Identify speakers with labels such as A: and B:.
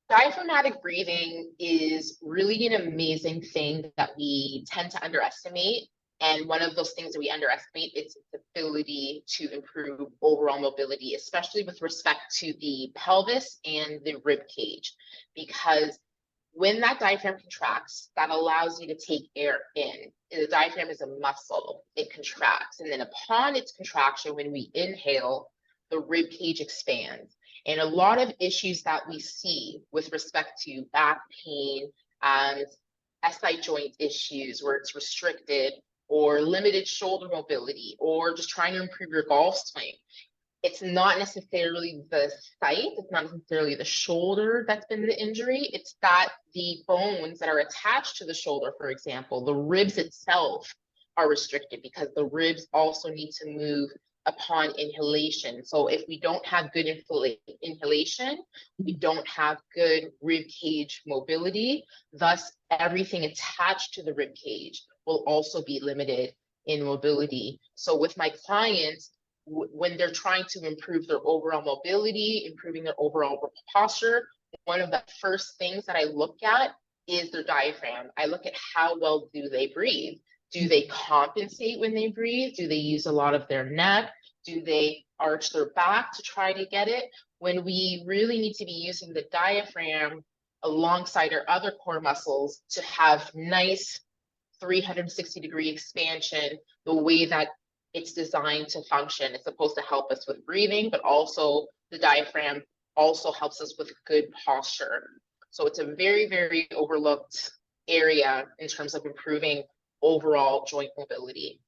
A: Diaphragmatic breathing is really an amazing thing that we tend to underestimate. And one of those things that we underestimate is its ability to improve overall mobility, especially with respect to the pelvis and the rib cage. Because when that diaphragm contracts, that allows you to take air in. The diaphragm is a muscle, it contracts. And then upon its contraction, when we inhale, the rib cage expands. And a lot of issues that we see with respect to back pain and SI joint issues where it's restricted or limited shoulder mobility or just trying to improve your golf swing, it's not necessarily the site, it's not necessarily the shoulder that's been the injury, it's that the bones that are attached to the shoulder, for example, the ribs itself are restricted because the ribs also need to move upon inhalation. So if we don't have good inhalation, we don't have good rib cage mobility, thus everything attached to the rib cage will also be limited in mobility. So with my clients, when they're trying to improve their overall mobility, improving their overall posture, one of the first things that I look at is their diaphragm. I look at how well do they breathe. Do they compensate when they breathe? Do they use a lot of their neck? Do they arch their back to try to get it? When we really need to be using the diaphragm alongside our other core muscles to have nice 360-degree expansion, the way that it's designed to function. It's supposed to help us with breathing, but also the diaphragm also helps us with good posture. So it's a very, very overlooked area in terms of improving overall joint mobility.